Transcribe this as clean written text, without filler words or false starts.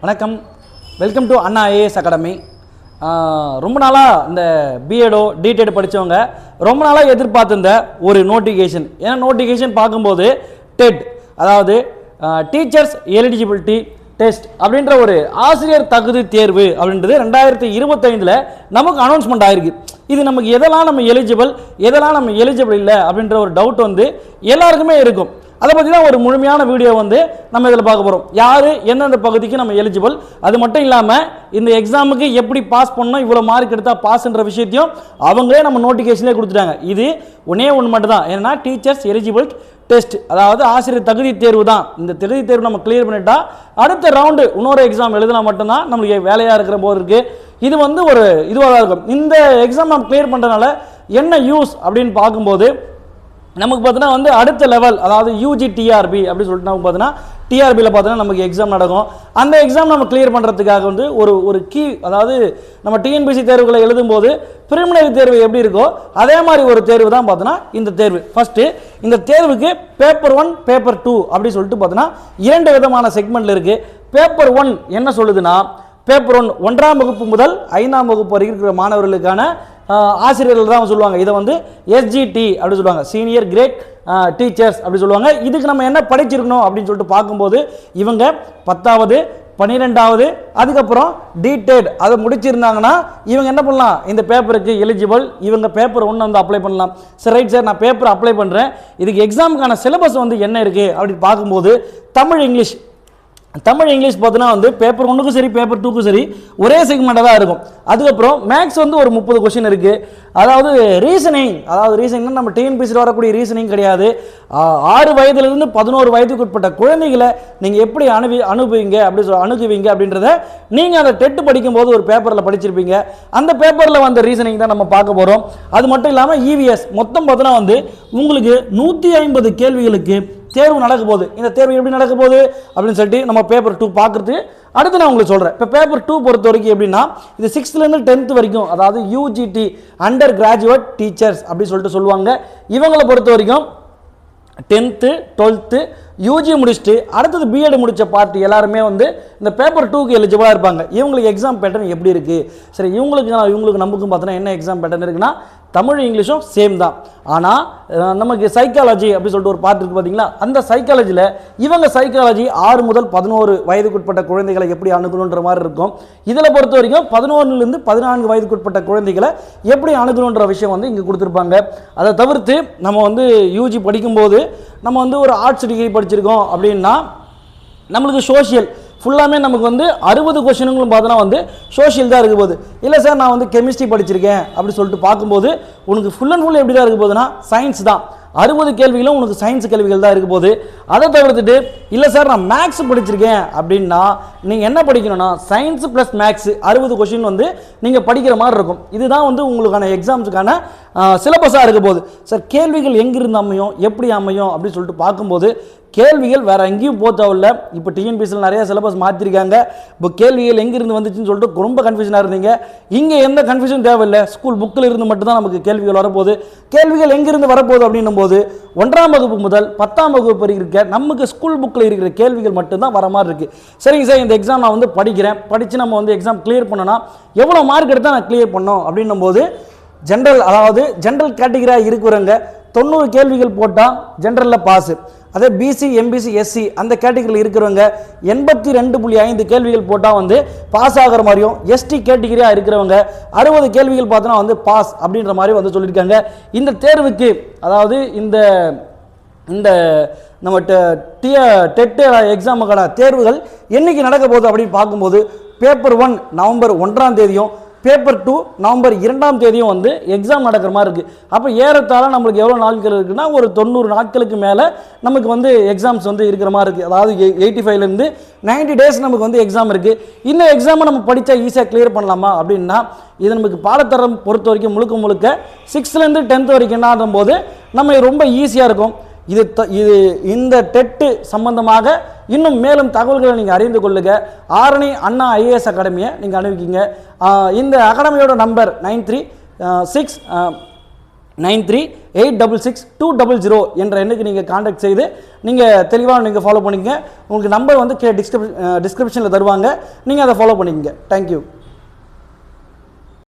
வணக்கம், welcome to Anna IAS academy. ரொம்ப நாளாக இந்த பிஎடோ டிடெட் படித்தவங்க ரொம்ப நாளாக எதிர்பார்த்துருந்த ஒரு நோட்டிஃபிகேஷன். ஏன்னா நோட்டிஃபிகேஷன் பார்க்கும்போது டெட், அதாவது டீச்சர்ஸ் எலிஜிபிலிட்டி டெஸ்ட் அப்படின்ற ஒரு ஆசிரியர் தகுதி தேர்வு அப்படின்றது 2025 நமக்கு அனௌன்ஸ்மெண்ட் ஆகிருக்கு. இது நமக்கு எதெல்லாம் நம்ம எலிஜிபிள், எதெல்லாம் நம்ம எலிஜிபிள் இல்லை அப்படின்ற ஒரு டவுட் வந்து எல்லாருக்குமே இருக்கும். அதை பற்றி தான் ஒரு முழுமையான வீடியோ வந்து நம்ம இதில் பார்க்க போகிறோம். யார் எந்தெந்த பகுதிக்கு நம்ம எலிஜிபிள், அது மட்டும் இல்லாமல் இந்த எக்ஸாமுக்கு எப்படி பாஸ் பண்ணணும், இவ்வளோ மார்க் எடுத்தால் பாஸ்ன்ற விஷயத்தையும் அவங்களே நம்ம நோட்டிஃபிகேஷன்லேயே கொடுத்துட்டாங்க. இது ஒன்றே ஒன்று மட்டும் தான், ஏன்னா டீச்சர்ஸ் எலிஜிபிள் டெஸ்ட், அதாவது ஆசிரியர் தகுதி தேர்வு தான். இந்த தகுதி தேர்வு நம்ம கிளியர் பண்ணிட்டா அடுத்த ரவுண்டு இன்னொரு எக்ஸாம் எழுதினா மட்டும்தான் நம்மளுக்கு வேலையாக இருக்கிற போது இருக்குது. இது வந்து ஒரு இதுவாக தான் இருக்கும். இந்த எக்ஸாம் நம்ம கிளியர் பண்ணுறதுனால என்ன யூஸ் அப்படின்னு பார்க்கும்போது நமக்கு பார்த்தீங்கன்னா வந்து அடுத்த லெவல், அதாவது யூஜி டிஆர்பி அப்படின்னு சொல்லிட்டு நமக்கு பார்த்தீங்கன்னா டிஆர்பியில் பார்த்தீங்கன்னா நமக்கு எக்ஸாம் நடக்கும். அந்த எக்ஸாம் நம்ம கிளியர் பண்ணுறதுக்காக வந்து ஒரு கீ, அதாவது நம்ம டிஎன்பிசி தேர்வுகளை எழுதும்போது பிரிலிமினரி தேர்வு எப்படி இருக்கோ அதே மாதிரி ஒரு தேர்வு தான் பார்த்தோன்னா இந்த தேர்வு. ஃபஸ்ட்டு இந்த தேர்வுக்கு பேப்பர் 1 பேப்பர் 2 அப்படி சொல்லிட்டு பார்த்தோன்னா 2 விதமான செக்மெண்ட்டில் இருக்குது. பேப்பர் 1 என்ன சொல்லுதுன்னா, பேப்பர் 1 1ஆம் வகுப்பு முதல் 5ஆம் வகுப்பு வரைக்கும் இருக்கிற மாணவர்களுக்கான ஆசிரியர்கள் தான் சொல்லுவாங்க. இதை வந்து எஸ்ஜிடி அப்படி சொல்லுவாங்க, சீனியர் கிரேட் டீச்சர்ஸ் அப்படி சொல்லுவாங்க. இதுக்கு நம்ம என்ன படிச்சிருக்கணும் அப்படின்னு சொல்லிட்டு பார்க்கும்போது இவங்க 10வது 12வது அதுக்கப்புறம் டிடெட் அதை முடிச்சிருந்தாங்கன்னா இவங்க என்ன பண்ணலாம், இந்த பேப்பருக்கு எலிஜிபிள். இவங்க பேப்பர் 1 வந்து அப்ளை பண்ணலாம். சரி, ரைட் சார், நான் பேப்பர் அப்ளை பண்ணுறேன், இதுக்கு எக்ஸாமுக்கான சிலபஸ் வந்து என்ன இருக்குது அப்படின்னு பார்க்கும்போது தமிழ் இங்கிலீஷ் பார்த்தீங்கன்னா வந்து பேப்பர் 1க்கும் சரி பேப்பர் 2க்கும் சரி ஒரே செக்மெண்ட்டாக தான் இருக்கும். அதுக்கப்புறம் மேக்ஸ் வந்து ஒரு 30 கொஸ்டின் இருக்குது. அதாவது ரீசனிங் நம்ம டிஎன்பிசியில் வரக்கூடிய ரீசனிங் கிடையாது. 6 வயதிலிருந்து 11 வயதுக்கு உட்பட்ட குழந்தைகளை நீங்கள் எப்படி அணுகுவீங்க அப்படின்றத நீங்கள் அந்த டெட் படிக்கும்போது ஒரு பேப்பரில் படிச்சிருப்பீங்க. அந்த பேப்பரில் வந்த ரீசனிங் தான் நம்ம பார்க்க போகிறோம். அது மட்டும் இல்லாமல் இவிஎஸ் மொத்தம் பார்த்தீங்கன்னா வந்து உங்களுக்கு 150 கேள்விகளுக்கு தேர்வு நடக்க போகுது. இந்த தேர்வு எப்படி நடக்க போகுது அப்படின்னு சொல்லிட்டு நம்ம பேப்பர் 2 பார்க்குறது அடுத்து நான் உங்களுக்கு சொல்கிறேன். இப்போ பேப்பர் 2 பொறுத்த வரைக்கும் எப்படின்னா, இது 6th-லேருந்து 10th வரைக்கும், அதாவது யூஜிடி அண்டர் கிராஜுவேட் டீச்சர்ஸ் அப்படி சொல்லிட்டு சொல்லுவாங்க. இவங்களை பொறுத்த வரைக்கும் 10th 12th யூஜி முடிச்சுட்டு அடுத்தது பிஎட் முடித்த பார்ட்டி எல்லாருமே வந்து இந்த பேப்பர் 2க்கு எலிஜிபிளாக இருப்பாங்க. இவங்களுக்கு எக்ஸாம் பேட்டர்ன் எப்படி இருக்குது, சரி இவங்களுக்கு நமக்கும் பார்த்தோன்னா என்ன எக்ஸாம் பேட்டர்ன் இருக்குன்னா தமிழ் இங்கிலீஷும் சேம் தான். ஆனால் நமக்கு சைக்காலஜி அப்படி சொல்லிட்டு ஒரு பார்ட் இருக்குது பார்த்தீங்களா, அந்த சைக்காலஜியில் இவங்க சைக்காலஜி 6 முதல் 11 வயதுக்குட்பட்ட குழந்தைகளை எப்படி அணுகணுன்ற மாதிரி இருக்கும். இதில் பொறுத்த வரைக்கும் 11லேருந்து 14 வயதுக்குட்பட்ட குழந்தைகளை எப்படி அணுகணுன்ற விஷயம் வந்து இங்கே கொடுத்துருப்பாங்க. அதை தவிர்த்து நம்ம வந்து யூஜி படிக்கும்போது நம்ம வந்து ஒரு ஆர்ட்ஸ் டிகிரி படிச்சிருக்கோம் அப்படின்னா நம்மளுக்கு சோஷியல் ஃபுல்லாமே நமக்கு வந்து 60 கொஸ்டினுங்களும் பார்த்தோன்னா வந்து சோஷியல் தான் இருக்க போகுது. இல்லை சார், நான் வந்து கெமிஸ்ட்ரி படிச்சிருக்கேன் அப்படி சொல்லிட்டு பார்க்கும்போது உனக்கு ஃபுல் அண்ட் ஃபுல் எப்படி தான் இருக்க போகுதுன்னா சயின்ஸ் தான். 60 கேள்விகளும் உனக்கு சயின்ஸ் கேள்விகள் தான் இருக்க போகுது. அதை தவிர்த்துட்டு இல்லை சார் நான் மேக்ஸ் படிச்சிருக்கேன் அப்படின்னா நீங்கள் என்ன படிக்கணும்னா சயின்ஸ் ப்ளஸ் மேக்ஸ் 60 கொஸ்டின் வந்து நீங்கள் படிக்கிற மாதிரி இருக்கும். இதுதான் வந்து உங்களுக்கான எக்ஸாம்ஸுக்கான சிலபஸாக இருக்க போகுது. சார் கேள்விகள் எங்கிருந்து அமையும், எப்படி அமையும் அப்படின்னு சொல்லிட்டு பார்க்கும்போது கேள்விகள் வேறு எங்கேயும் போத்தவில்லை. இப்போ டிஎன்பிசியில் நிறைய சிலபஸ் மாற்றிருக்காங்க. இப்போ கேள்விகள் எங்கிருந்து வந்துச்சுன்னு சொல்லிட்டு ரொம்ப கன்ஃபியூஷனாக இருந்தீங்க. இங்கே எந்த கன்ஃபியூஷன் தேவையில்லை, ஸ்கூல் புக்கில் இருந்து மட்டும்தான் நமக்கு கேள்விகள் வரப்போகுது. கேள்விகள் எங்கிருந்து வரப்போகுது அப்படின்னும் போது 1ஆம் வகுப்பு முதல் 10ஆம் வகுப்பு இருக்க நமக்கு ஸ்கூல் புக்கில் இருக்கிற கேள்விகள் மட்டும்தான் வர மாதிரி இருக்குது. சரிங்க சார், இந்த எக்ஸாம் நான் வந்து படித்து நம்ம வந்து எக்ஸாம் கிளியர் பண்ணோன்னா எவ்வளோ மார்க் எடுத்தால் நான் கிளியர் பண்ணோம் அப்படின்னும் போது ஜென்ரல் கேட்டகரியாக இருக்கிறவங்க 90 கேள்விகள் போட்டால் ஜென்ரலில் பாஸு. அதே பிசி எம்பிசி எஸ்சி அந்த கேட்டகரியில் இருக்கிறவங்க 82.5 கேள்விகள் போட்டால் வந்து பாஸ் ஆகிற மாதிரியும், எஸ்டி கேட்டகரியாக இருக்கிறவங்க 60 கேள்விகள் பார்த்தோன்னா வந்து பாஸ் அப்படின்ற மாதிரி வந்து சொல்லியிருக்காங்க. இந்த தேர்வுக்கு, அதாவது இந்த நம்ம டெட் எக்ஸாமுக்கான தேர்வுகள் என்றைக்கு நடக்க போகுது அப்படின்னு பார்க்கும்போது பேப்பர் 1 நவம்பர் 1ஆம் தேதியும் பேப்பர் 2 நவம்பர் 2ஆம் தேதியும் வந்து எக்ஸாம் நடக்கிற மாதிரி இருக்குது. அப்போ ஏறத்தாழ நம்மளுக்கு எவ்வளோ நாட்கள் இருக்குன்னா ஒரு 90 நாட்களுக்கு மேலே நமக்கு வந்து எக்ஸாம்ஸ் வந்து இருக்கிற மாதிரி இருக்குது. அதாவது 85லேருந்து 90 டேஸ் நமக்கு வந்து எக்ஸாம் இருக்குது. இந்த எக்ஸாமை நம்ம படித்தா ஈஸியாக கிளியர் பண்ணலாமா அப்படின்னா இது நமக்கு பாடத்தரம் பொறுத்த வரைக்கும் முழுக்க 6th-லேருந்து 10th வரைக்கும் என்ன போது நம்ம ரொம்ப ஈஸியாக இருக்கும். இந்த டெட்டு சம்பந்தமாக இன்னும் மேலும் தகவல்களை நீங்கள் அறிந்து கொள்ளுங்க. ஆரணி அண்ணா ஐஏஎஸ் அகாடமியை நீங்கள் அனுப்பிக்கிங்க. இந்த அகாடமியோட நம்பர் 93 93866200 என்ற எண்ணுக்கு நீங்கள் காண்டாக்ட் செய்து நீங்கள் தெளிவாக நீங்கள் ஃபாலோ பண்ணிக்கங்க. உங்களுக்கு நம்பர் வந்து டிஸ்கிரிப்ஷனில் தருவாங்க, நீங்கள் அதை ஃபாலோ பண்ணிக்கங்க. தேங்க்யூ.